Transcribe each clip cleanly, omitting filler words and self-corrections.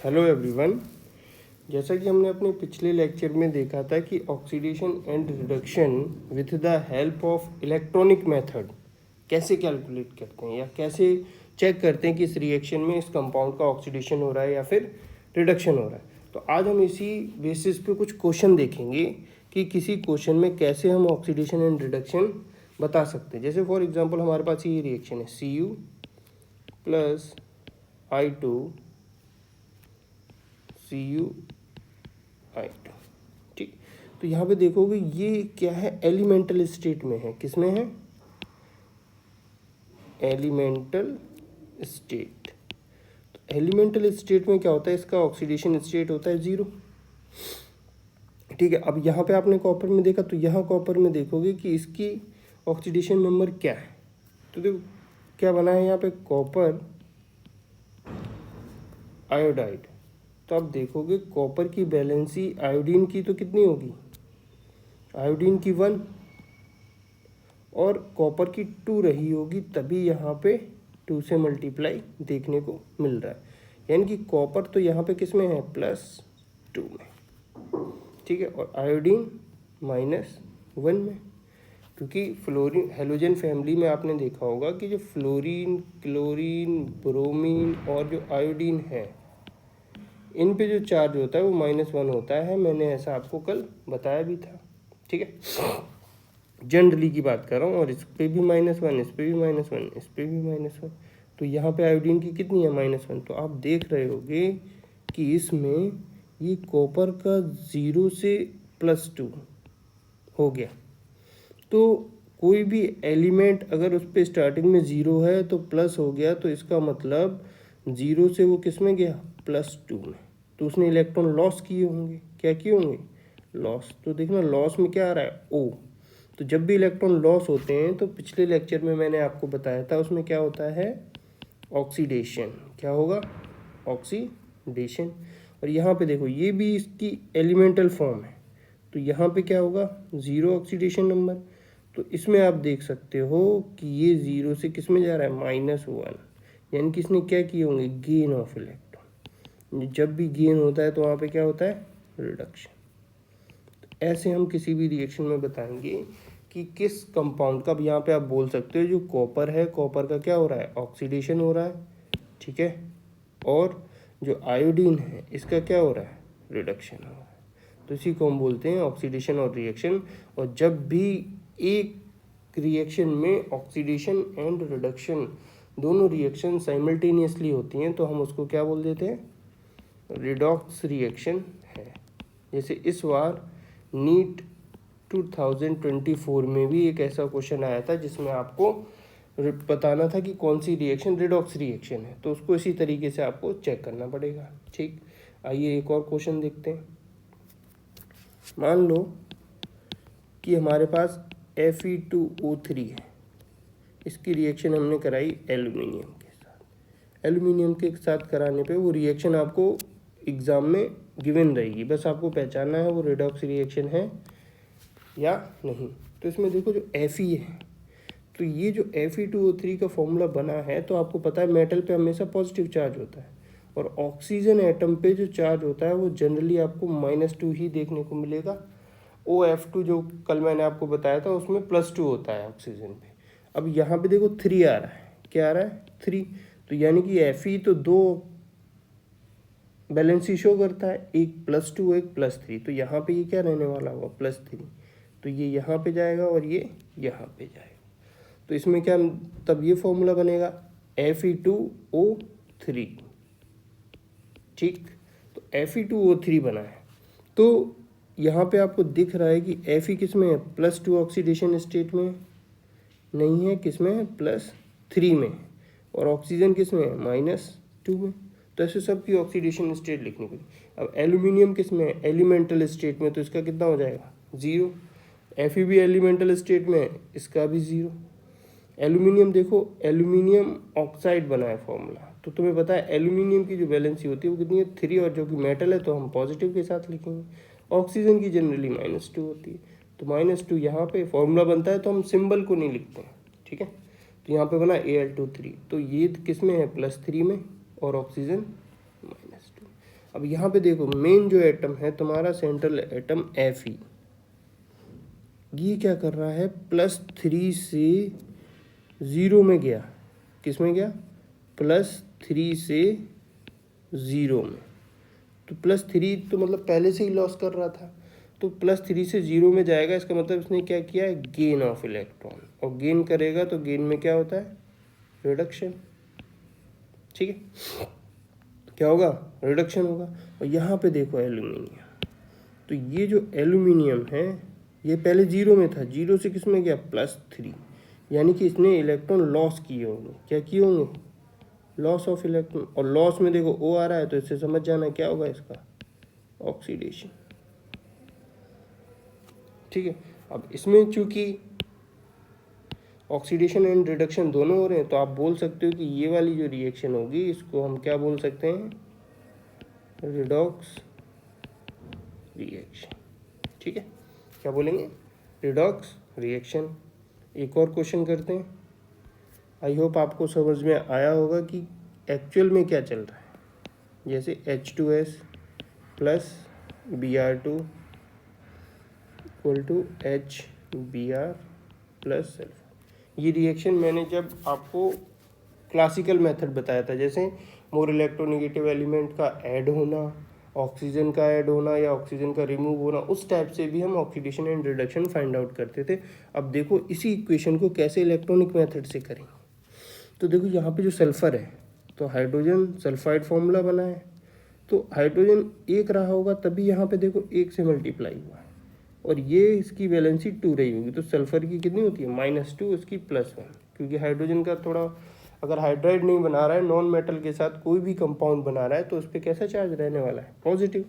Hello everyone. जैसा कि हमने अपने पिछले लेक्चर में देखा था कि oxidation and reduction with the help of electronic method कैसे कैलकुलेट करते हैं या कैसे चेक करते हैं कि इस रिएक्शन में इस कंपाउंड का ऑक्सीडेशन हो रहा है या फिर रिडक्शन हो रहा है। तो आज हम इसी बेसिस पे कुछ क्वेश्चन देखेंगे कि किसी क्वेश्चन में कैसे हम ऑक्सीडेशन एंड रिडक्शन बता सकते हैं। जैसे फॉर एग्जांपल हमारे पास ये रिएक्शन है Cu plus I2 Cu I2, ठीक। तो यहाँ पे देखोगे ये क्या है, एलिमेंटल स्टेट में है। किस में है? Elemental state. तो एलिमेंटल स्टेट में क्या होता है, इसका ऑक्सीडेशन स्टेट होता है 0, ठीक है। अब यहाँ पे आपने कॉपर में देखा, तो यहाँ कॉपर में देखोगे कि इसकी ऑक्सीडेशन नंबर क्या है। तो देखो क्या बना है यहाँ पे, कॉपर आयोडाइड। तो आप देखोगे कॉपर की वैलेंसी आयोडीन की तो कितनी होगी, आयोडीन की 1 और कॉपर की 2 रही होगी, तभी यहाँ पे 2 से मल्टीप्लाई देखने को मिल रहा है। यानी कि कॉपर तो यहाँ पे किस में है, +2 में, ठीक है, और आयोडीन -1 में। क्योंकि फ्लोरीन हैलोजन फैमिली में आपने देखा होगा कि जो फ्लोरीन, क्लोरीन, ब्रोमीन और जो आयोडीन है, इन पे जो चार्ज होता है वो -1 होता है। मैंने ऐसा आपको कल बताया भी था, ठीक है। जनरली की बात कर रहा हूँ। और इस पे भी -1, इस पे भी -1, इस पे भी -1। तो यहाँ पे आयोडीन की कितनी है, -1। तो आप देख रहे होगे कि इसमें ये कॉपर का 0 से +2 हो गया। तो कोई भी एलिमेंट अगर उस पर स्टार्टिंग में 0 है तो प्लस हो गया, तो इसका मतलब 0 से वो किस में गया, +2 में। तो उसने इलेक्ट्रॉन लॉस किए होंगे। क्या किए होंगे, लॉस। तो देखना लॉस में क्या आ रहा है, O। तो जब भी इलेक्ट्रॉन लॉस होते हैं तो पिछले लेक्चर में मैंने आपको बताया था उसमें क्या होता है, ऑक्सीडेशन। क्या होगा, ऑक्सीडेशन। और यहाँ पे देखो ये भी इसकी एलिमेंटल फॉर्म है, तो यहाँ पे क्या होगा, 0 ऑक्सीडेशन नंबर। तो इसमें आप देख सकते हो कि ये 0 से किस में जा रहा है, -1। यानी कि इसने क्या किए होंगे, गेन ऑफ इलेक्ट्रॉन। जब भी गेन होता है तो वहाँ पे क्या होता है, रिडक्शन। तो ऐसे हम किसी भी रिएक्शन में बताएंगे कि किस कंपाउंड का, यहाँ पे आप बोल सकते हो जो कॉपर है, कॉपर का क्या हो रहा है, ऑक्सीडेशन हो रहा है, ठीक है। और जो आयोडीन है इसका क्या हो रहा है, रिडक्शन हो रहा है। तो इसी को हम बोलते हैं ऑक्सीडेशन और रिएक्शन। और जब भी एक रिएक्शन में ऑक्सीडेशन एंड रिडक्शन दोनों रिएक्शन साइमल्टेनियसली होती हैं तो हम उसको क्या बोल देते हैं, रिडॉक्स रिएक्शन है। जैसे इस बार नीट 2024 में भी एक ऐसा क्वेश्चन आया था जिसमें आपको बताना था कि कौन सी रिएक्शन रिडॉक्स रिएक्शन है, तो उसको इसी तरीके से आपको चेक करना पड़ेगा, ठीक। आइए एक और क्वेश्चन देखते हैं। मान लो कि हमारे पास Fe2O3 है, इसकी रिएक्शन हमने कराई एल्यूमिनियम के साथ। एल्यूमिनियम के साथ कराने पे वो रिएक्शन आपको एग्ज़ाम में गिवन रहेगी, बस आपको पहचानना है वो रिडॉक्स रिएक्शन है या नहीं। तो इसमें देखो जो Fe है, तो ये जो Fe2O3 का फॉर्मूला बना है, तो आपको पता है मेटल पे हमेशा पॉजिटिव चार्ज होता है और ऑक्सीजन एटम पे जो चार्ज होता है वो जनरली आपको -2 ही देखने को मिलेगा। OF2 जो कल मैंने आपको बताया था उसमें +2 होता है ऑक्सीजन पे। अब यहाँ पे देखो 3 आ रहा है, क्या आ रहा है, 3। तो यानी कि Fe तो 2 बैलेंसी शो करता है, एक +2 एक +3। तो यहाँ पे ये क्या रहने वाला होगा, +3। तो ये यहाँ पे जाएगा और ये यहाँ पे जाएगा। तो इसमें क्या, तब ये फॉर्मूला बनेगा Fe2O3, ठीक। तो Fe2O3 बना है। तो यहाँ पे आपको दिख रहा है कि Fe किस में है, +2 ऑक्सीडेशन स्टेट में नहीं है, किस में है, +3 में। और ऑक्सीजन किस में है, -2 में। तो ऐसे सब की ऑक्सीडेशन स्टेट लिखनी पड़ेगी। अब एल्यूमिनियम किस में है, एलिमेंटल स्टेट में, तो इसका कितना हो जाएगा, 0। Fe भी एलिमेंटल स्टेट में है, इसका भी 0। एल्यूमिनियम देखो, एल्यूमिनियम ऑक्साइड बना है फॉर्मूला, तो तुम्हें पता है एल्यूमिनियम की जो वैलेंसी होती है वो कितनी है, 3। और जो कि मेटल है तो हम पॉजिटिव के साथ लिखेंगे। ऑक्सीजन की जनरली -2 होती है, तो -2 यहाँ पे फॉर्मूला बनता है तो हम सिंबल को नहीं लिखते हैं, ठीक है। तो यहाँ पे बना Al2 3। तो ये किस में है, +3 में, और ऑक्सीजन -2। अब यहाँ पे देखो मेन जो एटम है तुम्हारा सेंट्रल एटम Fe, ये क्या कर रहा है +3 से 0 में गया। किस में गया? +3 से 0 में। तो +3 तो मतलब पहले से ही लॉस कर रहा था, तो +3 से 0 में जाएगा, इसका मतलब इसने क्या किया है? Gain of electron. और गेन करेगा तो गेन में क्या होता है? रिडक्शन। ठीक है, क्या होगा? रिडक्शन होगा। और यहाँ पे देखो एल्यूमिनियम, तो ये जो एल्यूमिनियम है ये पहले 0 में था, 0 से किस में गया? +3, यानी कि इसने इलेक्ट्रॉन लॉस किए होंगे। क्या किए होंगे? Loss of electron. और लॉस में देखो O आ रहा है, तो इससे समझ जाना क्या होगा इसका? ऑक्सीडेशन। ठीक है, अब इसमें चूंकि ऑक्सीडेशन एंड रिडक्शन दोनों हो रहे हैं, तो आप बोल सकते हो कि ये वाली जो रिएक्शन होगी इसको हम क्या बोल सकते हैं? Redox reaction. ठीक है, क्या बोलेंगे? Redox reaction. एक और क्वेश्चन करते हैं। आई होप आपको समझ में आया होगा कि एक्चुअल में क्या चल रहा है। जैसे H2S plus Br2 equal to HBr plus sulphur. ये रिएक्शन मैंने जब आपको क्लासिकल मेथड बताया था, जैसे मोर इलेक्ट्रोनेगेटिव एलिमेंट का ऐड होना, ऑक्सीजन का ऐड होना या ऑक्सीजन का रिमूव होना, उस टाइप से भी हम oxidation and reduction find out करते थे। अब देखो इसी इक्वेशन को कैसे इलेक्ट्रॉनिक मेथड से करेंगे। तो देखो यहाँ पे जो सल्फर है, तो हाइड्रोजन सल्फाइड फॉर्मूला बना है, तो हाइड्रोजन 1 रहा होगा, तभी यहाँ पे देखो 1 से मल्टीप्लाई हुआ है, और ये इसकी वैलेंसी 2 रही होगी, तो सल्फर की कितनी होती है? -2, इसकी +1, क्योंकि हाइड्रोजन का थोड़ा, अगर हाइड्राइड नहीं बना रहा है, नॉन मेटल के साथ कोई भी कंपाउंड बना रहा है, तो उस पर कैसा चार्ज रहने वाला है? पॉजिटिव।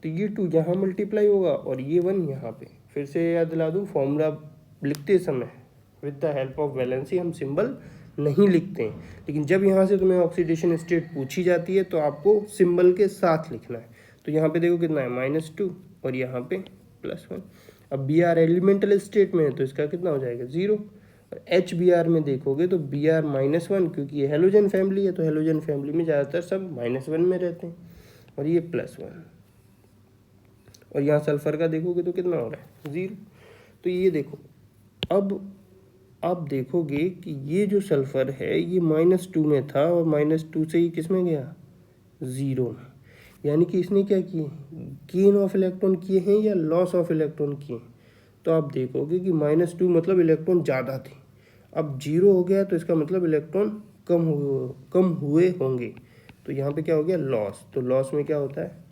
तो ये 2 यहाँ मल्टीप्लाई होगा और ये 1 यहाँ पे। फिर से याद दिला दूँ, फॉर्मूला लिखते समय with the help of valency हम सिंबल नहीं लिखते हैं, लेकिन जब यहाँ से तुम्हें ऑक्सीडेशन स्टेट पूछी जाती है तो आपको सिंबल के साथ लिखना है। तो यहाँ पे देखो कितना है? -2 और यहाँ पे +1। अब Br एलिमेंटल स्टेट में है, तो इसका कितना हो जाएगा? 0। और HBr में देखोगे तो Br -1, क्योंकि ये हेलोजन फैमिली है, तो हेलोजन फैमिली में ज़्यादातर सब -1 में रहते हैं, और ये +1। और यहाँ सल्फर का देखोगे तो कितना हो रहा है? 0। तो ये देखो, अब आप देखोगे कि ये जो सल्फर है ये -2 में था, और -2 से ही किस में गया? 0 में। यानी कि इसने क्या किए? गेन ऑफ इलेक्ट्रॉन किए हैं या लॉस ऑफ इलेक्ट्रॉन किए? तो आप देखोगे कि -2 मतलब इलेक्ट्रॉन ज़्यादा थे, अब 0 हो गया, तो इसका मतलब इलेक्ट्रॉन कम हुए होंगे। तो यहाँ पे क्या हो गया? लॉस। तो लॉस में क्या होता है?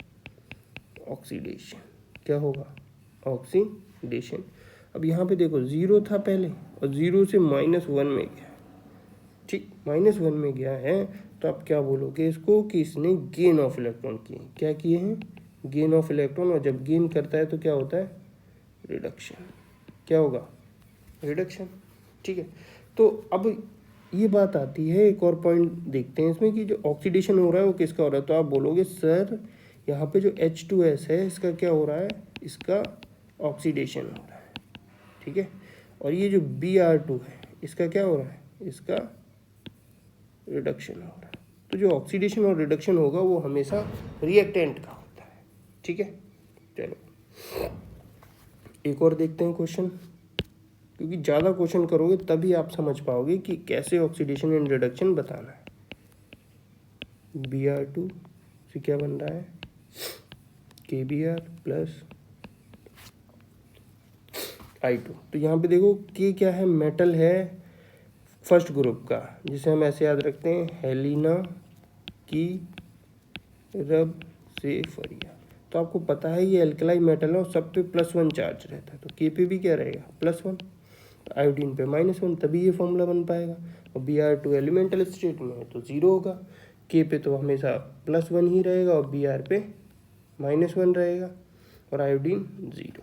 ऑक्सीडेशन। क्या होगा? ऑक्सीडेशन। अब यहाँ पे देखो 0 था पहले, और 0 से -1 में गया। ठीक, -1 में गया है, तो आप क्या बोलोगे इसको? कि इसने गेन ऑफ इलेक्ट्रॉन किए। क्या किए हैं? Gain of electron. और जब गेन करता है तो क्या होता है? रिडक्शन। क्या होगा? रिडक्शन। ठीक है, तो अब ये बात आती है, एक और पॉइंट देखते हैं इसमें कि जो ऑक्सीडेशन हो रहा है वो किसका हो रहा है। तो आप बोलोगे सर यहाँ पे जो H2S है इसका क्या हो रहा है? इसका ऑक्सीडेशन हो रहा है। ठीक है, और ये जो Br2 है इसका क्या हो रहा है? इसका रिडक्शन हो रहा है। तो जो ऑक्सीडेशन और रिडक्शन होगा वो हमेशा रिएक्टेंट का होता है। ठीक है, चलो एक और देखते हैं क्वेश्चन, क्योंकि ज़्यादा क्वेश्चन करोगे तभी आप समझ पाओगे कि कैसे ऑक्सीडेशन एंड रिडक्शन बताना है। Br2 से क्या बन रहा है? KBr plus I2। तो यहाँ पे देखो K क्या है? मेटल है फर्स्ट ग्रुप का, जिसे हम ऐसे याद रखते हैं, हेलिना की रब से फरिया। तो आपको पता है ये एल्कलाई मेटल है और सब पे +1 चार्ज रहता है, तो K पे भी क्या रहेगा? +1। आयोडीन पे -1, तभी ये फॉर्मूला बन पाएगा। और Br2 एलिमेंटल स्टेट में है तो 0 होगा, K पे तो हमेशा +1 ही रहेगा और Br पे -1 रहेगा, और आयोडीन 0।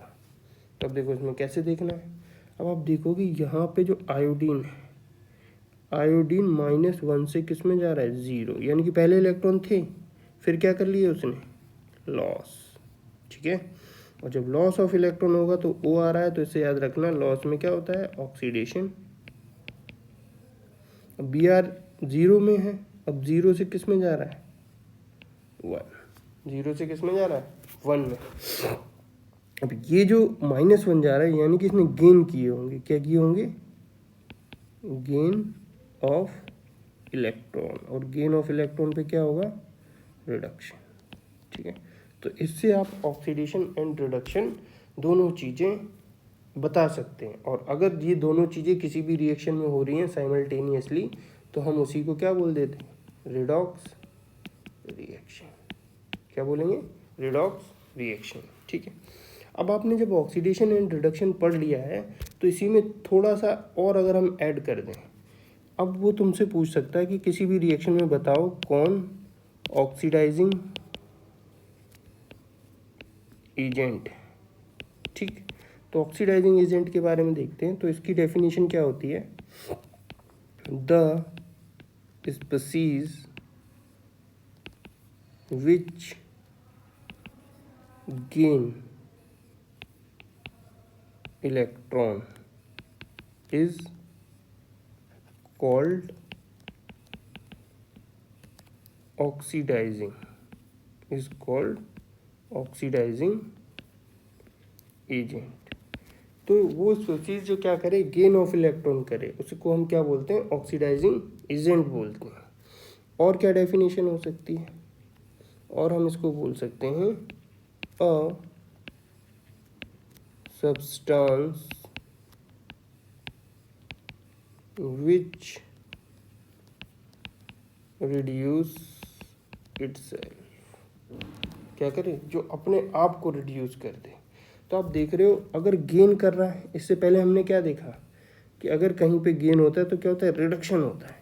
तो अब देखो इसमें कैसे देखना है। अब आप देखोगे यहाँ पे जो आयोडीन है, आयोडीन -1 से किस में जा रहा है? 0, यानी कि पहले इलेक्ट्रॉन थे, फिर क्या कर लिए उसने? लॉस। ठीक है, और जब लॉस ऑफ इलेक्ट्रॉन होगा तो O आ रहा है, तो इसे याद रखना, लॉस में क्या होता है? ऑक्सीडेशन। अब Br 0 में है, अब 0 से किस में जा रहा है? 1। 0 से किस में जा रहा है, 1 में। अब ये जो -1 जा रहा है यानी कि इसने गेन किए होंगे, क्या किए होंगे, गेन ऑफ इलेक्ट्रॉन, और गेन ऑफ इलेक्ट्रॉन पे क्या होगा, रिडक्शन। ठीक है, तो इससे आप ऑक्सीडेशन एंड रिडक्शन दोनों चीज़ें बता सकते हैं। और अगर ये दोनों चीज़ें किसी भी रिएक्शन में हो रही हैं साइमल्टेनियसली तो हम उसी को क्या बोल देते हैं, रिडॉक्स रिएक्शन। क्या बोलेंगे, रिडॉक्स रिएक्शन। ठीक है, अब आपने जब ऑक्सीडेशन एंड रिडक्शन पढ़ लिया है तो इसी में थोड़ा सा और अगर हम ऐड कर दें, अब वो तुमसे पूछ सकता है कि किसी भी रिएक्शन में बताओ कौन ऑक्सीडाइजिंग एजेंट। ठीक, तो ऑक्सीडाइजिंग एजेंट के बारे में देखते हैं। तो इसकी डेफिनेशन क्या होती है, the species which gain electron is called oxidizing agent. तो वो स्पीसीज जो क्या करे, गेन ऑफ इलेक्ट्रॉन करे, उसको हम क्या बोलते हैं, ऑक्सीडाइजिंग एजेंट बोलते हैं। और क्या डेफिनेशन हो सकती है, और हम इसको बोल सकते हैं a substance which reduce itself। क्या करे, जो अपने आप को रिड्यूस कर दे। तो आप देख रहे हो अगर गेन कर रहा है, इससे पहले हमने क्या देखा कि अगर कहीं पे गेन होता है तो क्या होता है, रिडक्शन होता है।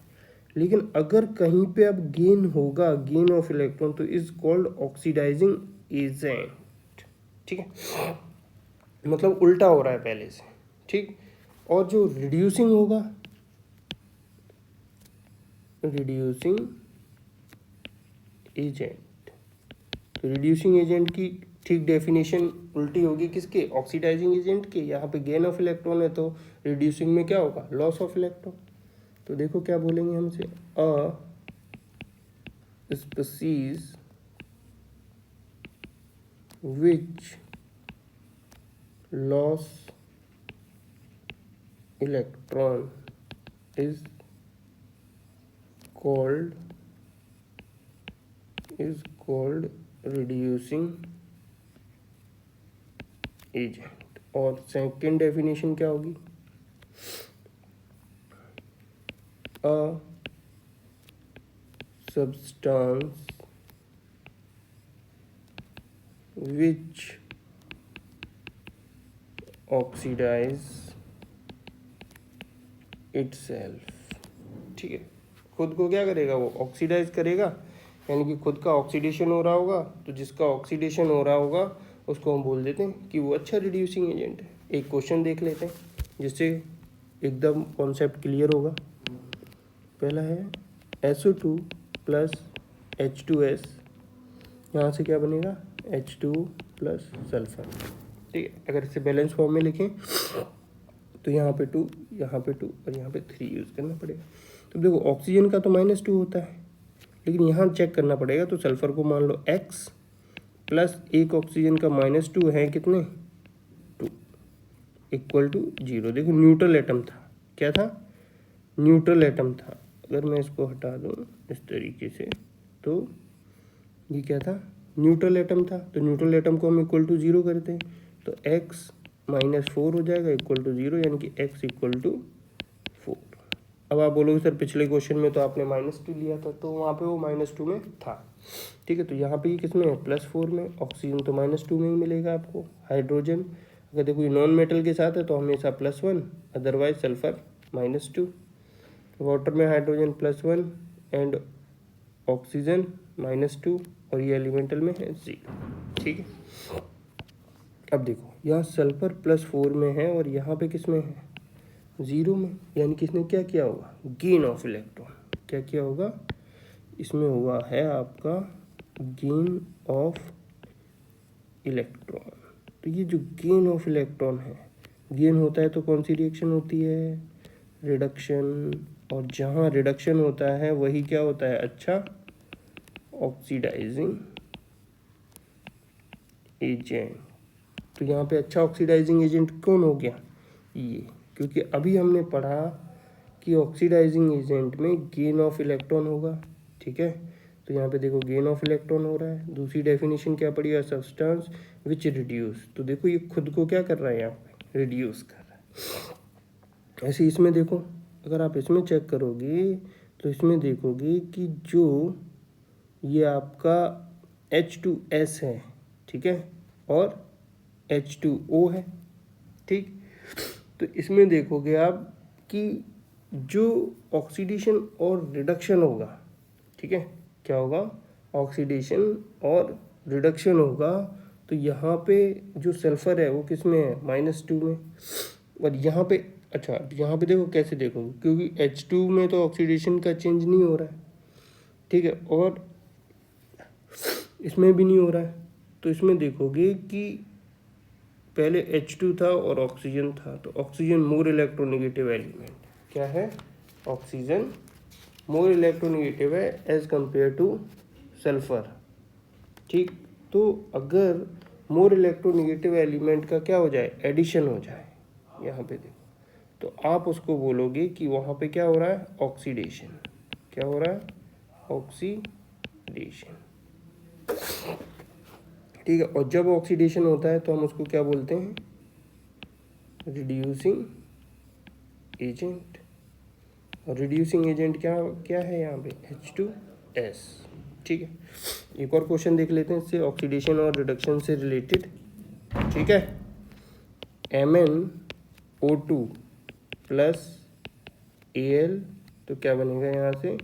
लेकिन अगर कहीं पे अब गेन होगा, गेन ऑफ इलेक्ट्रॉन, तो इज कॉल्ड ऑक्सीडाइजिंग एजेंट। ठीक है, मतलब उल्टा हो रहा है पहले से। ठीक, और जो रिड्यूसिंग होगा, रिड्यूसिंग एजेंट, तो रिड्यूसिंग एजेंट की ठीक डेफिनेशन उल्टी होगी किसके, ऑक्सीडाइजिंग एजेंट के। यहाँ पे गेन ऑफ इलेक्ट्रॉन है तो रिड्यूसिंग में क्या होगा, लॉस ऑफ इलेक्ट्रॉन। तो देखो क्या बोलेंगे हमसे, a species which loss electron is called reducing agent. और सेकेंड डेफिनेशन क्या होगी, a substance which oxidise itself. ठीक है, खुद को क्या करेगा, वो ऑक्सीडाइज करेगा, यानी कि खुद का ऑक्सीडेशन हो रहा होगा। तो जिसका ऑक्सीडेशन हो रहा होगा उसको हम बोल देते हैं कि वो अच्छा रिड्यूसिंग एजेंट है। एक क्वेश्चन देख लेते हैं जिससे एकदम कॉन्सेप्ट क्लियर होगा। पहला है SO2 प्लस H2S, यहाँ से क्या बनेगा, H2 प्लस सल्फर। ठीक है, अगर इसे बैलेंस फॉर्म में लिखें तो यहाँ पे 2, यहाँ पे 2 और यहाँ पे 3 यूज़ करना पड़ेगा। तो देखो ऑक्सीजन का तो -2 होता है, लेकिन यहाँ चेक करना पड़ेगा। तो सल्फर को मान लो X प्लस एक ऑक्सीजन का -2 है कितने, 2 इक्वल टू 0। देखो न्यूट्रल एटम था, क्या था, न्यूट्रल एटम था। अगर मैं इसको हटा दूँ इस तरीके से तो ये क्या था, न्यूट्रल एटम था। तो न्यूट्रल एटम को हम इक्वल टू 0 करते हैं तो x -4 हो जाएगा इक्वल टू 0, यानी कि x इक्वल टू 4। अब आप बोलोगे सर पिछले क्वेश्चन में तो आपने -2 लिया था, तो वहाँ पे वो -2 में था। ठीक है, तो यहाँ पे ये किसमें है, +4 में। ऑक्सीजन तो -2 में ही मिलेगा आपको। हाइड्रोजन अगर देखो ये नॉन मेटल के साथ है तो हमेशा +1, अदरवाइज सल्फर -2। वाटर में हाइड्रोजन +1 एंड ऑक्सीजन -2, और ये एलिमेंटल में है 0। ठीक है, अब देखो यहाँ सल्फर +4 में है और यहाँ पे किस में है, 0 में, यानी कि इसने क्या किया होगा, गेन ऑफ इलेक्ट्रॉन। क्या किया होगा, इसमें हुआ है आपका गेन ऑफ इलेक्ट्रॉन। तो ये जो गेन ऑफ इलेक्ट्रॉन है, गेन होता है तो कौन सी रिएक्शन होती है, रिडक्शन। और जहाँ रिडक्शन होता है वही क्या होता है, अच्छा ऑक्सीडाइजिंग एजेंट। तो यहाँ पे अच्छा ऑक्सीडाइजिंग एजेंट कौन हो गया? ये, क्योंकि अभी हमने पढ़ा कि ऑक्सीडाइजिंग एजेंट में गेन ऑफ इलेक्ट्रॉन होगा, ठीक है। तो यहाँ पे देखो गेन ऑफ इलेक्ट्रॉन हो रहा है। दूसरी डेफिनेशन क्या पड़ी है? Substance which reduce. तो देखो ये खुद को क्या कर रहा है? यहाँ पे रिड्यूस कर रहा है। ऐसे इसमें देखो, अगर आप इसमें चेक करोगे तो इसमें देखोगे कि जो ये आपका H2S है, ठीक है, और H2O है, ठीक। तो इसमें देखोगे आप कि जो ऑक्सीडेशन और रिडक्शन होगा, ठीक है, क्या होगा? ऑक्सीडेशन और रिडक्शन होगा। तो यहाँ पे जो सल्फर है वो किस में है? -2 में। और यहाँ पे अच्छा, यहाँ पे देखो कैसे देखोगे, क्योंकि H2 में तो ऑक्सीडेशन का चेंज नहीं हो रहा है, ठीक है, और इसमें भी नहीं हो रहा है। तो इसमें देखोगे कि पहले H2 था और ऑक्सीजन था, तो ऑक्सीजन मोर इलेक्ट्रोनेगेटिव एलिमेंट। क्या है? ऑक्सीजन मोर इलेक्ट्रोनेगेटिव है एज कंपेयर टू सल्फर, ठीक। तो अगर मोर इलेक्ट्रोनेगेटिव एलिमेंट का क्या हो जाए? एडिशन हो जाए, यहाँ पे देखो, तो आप उसको बोलोगे कि वहाँ पे क्या हो रहा है? ऑक्सीडेशन। क्या हो रहा है? ऑक्सीडेशन, ठीक है। और जब ऑक्सीडेशन होता है तो हम उसको क्या बोलते हैं? Reducing agent. और रिड्यूसिंग एजेंट क्या क्या है यहाँ पे? H2S, ठीक है। एक और क्वेश्चन देख लेते हैं इससे, ऑक्सीडेशन और रिडक्शन से रिलेटेड, ठीक है। MnO2 प्लस Al, तो क्या बनेगा यहाँ से?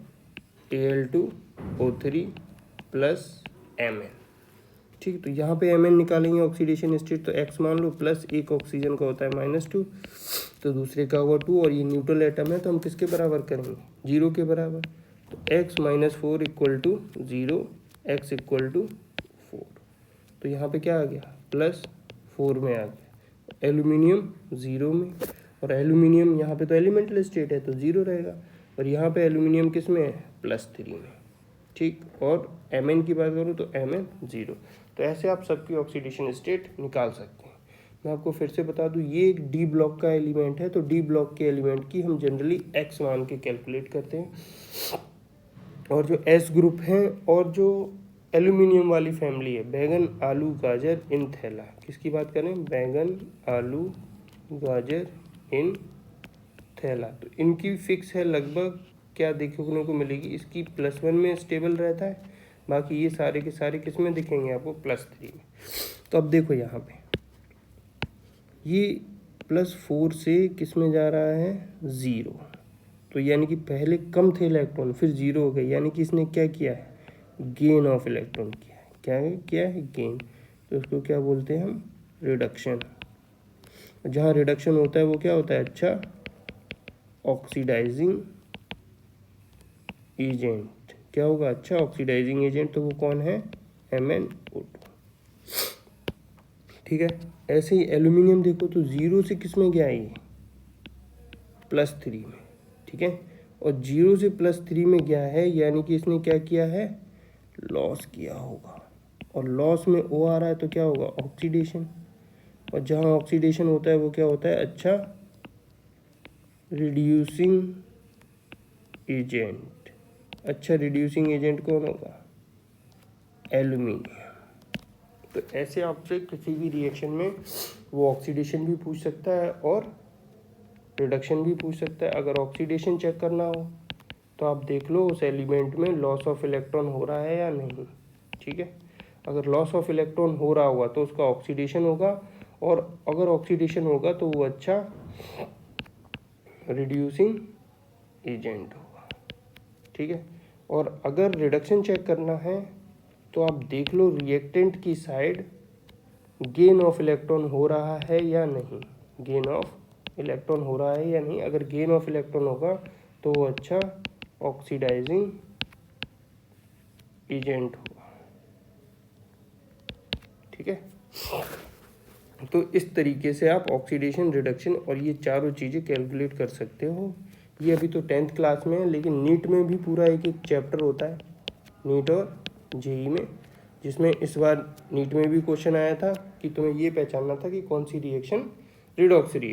Al2O3 प्लस Mn, ठीक। तो यहाँ पे Mn निकालेंगे ऑक्सीडेशन स्टेट, तो X मान लो, प्लस एक ऑक्सीजन का होता है -2, तो दूसरे का हुआ 2, और ये न्यूट्रल एटम है तो हम किसके बराबर करेंगे? 0 के बराबर। तो x - 4 = 0, x = 4। तो यहाँ पे क्या आ गया? +4 में आ गया। एल्यूमिनियम 0 में, और एल्यूमिनियम यहाँ पे तो एलिमेंटल स्टेट है तो 0 रहेगा, और यहाँ पे एल्यूमिनियम किस में है? +3 में, ठीक। और Mn की बात करूँ तो Mn 0। तो ऐसे आप सबकी ऑक्सीडेशन स्टेट निकाल सकते हैं। मैं आपको फिर से बता दूं, ये एक डी ब्लॉक का एलिमेंट है, तो डी ब्लॉक के एलिमेंट की हम जनरली x मान के कैलकुलेट करते हैं। और जो S ग्रुप है, और जो एल्यूमिनियम वाली फैमिली है, बैगन आलू गाजर इन थैला, किसकी बात करें? बैगन आलू गाजर इन थैला। तो इनकी फिक्स है लगभग, क्या देखने को मिलेगी? इसकी +1 में स्टेबल रहता है, बाकी ये सारे के सारे किस में दिखेंगे आपको? +3 में। तो अब देखो यहाँ पे ये +4 से किस में जा रहा है? 0। तो यानी कि पहले कम थे इलेक्ट्रॉन, फिर 0 हो गए, यानी कि इसने क्या किया है? गेन ऑफ इलेक्ट्रॉन किया है। क्या है? क्या है? गेन। तो उसको क्या बोलते हैं हम? रिडक्शन। जहाँ रिडक्शन होता है वो क्या होता है? अच्छा, ऑक्सीडाइजिंग एजेंट। क्या होगा? अच्छा, ऑक्सीडाइजिंग एजेंट। तो वो कौन है? MnO2, ठीक है। ऐसे ही एल्यूमिनियम देखो, तो 0 से किस में गया? ये +3 में, ठीक है। और 0 से +3 में गया है, यानी कि इसने क्या किया है? लॉस किया होगा, और लॉस में O आ रहा है तो क्या होगा? ऑक्सीडेशन। और जहाँ ऑक्सीडेशन होता है वो क्या होता है? अच्छा, रिड्यूसिंग एजेंट। अच्छा, रिड्यूसिंग एजेंट कौन होगा? एल्यूमिनियम। तो ऐसे आपसे किसी भी रिएक्शन में वो ऑक्सीडेशन भी पूछ सकता है और रिडक्शन भी पूछ सकता है। अगर ऑक्सीडेशन चेक करना हो तो आप देख लो उस एलिमेंट में लॉस ऑफ इलेक्ट्रॉन हो रहा है या नहीं, ठीक है। अगर लॉस ऑफ इलेक्ट्रॉन हो रहा होगा तो उसका ऑक्सीडेशन होगा, और अगर ऑक्सीडेशन होगा तो वो अच्छा रिड्यूसिंग एजेंट होगा, ठीक है। और अगर रिडक्शन चेक करना है तो आप देख लो रिएक्टेंट की साइड गेन ऑफ इलेक्ट्रॉन हो रहा है या नहीं। गेन ऑफ इलेक्ट्रॉन हो रहा है या नहीं। अगर गेन ऑफ इलेक्ट्रॉन होगा तो वो अच्छा ऑक्सीडाइजिंग एजेंट होगा, ठीक है। तो इस तरीके से आप ऑक्सीडेशन, रिडक्शन और ये चारों चीज़ें कैलकुलेट कर सकते हो। ये अभी तो 10th क्लास में है, लेकिन नीट में भी पूरा एक एक चैप्टर होता है, नीट और जेई में। जिसमें इस बार नीट में भी क्वेश्चन आया था कि तुम्हें ये पहचानना था कि कौन सी रिएक्शन रिडॉक्स रिएक्शन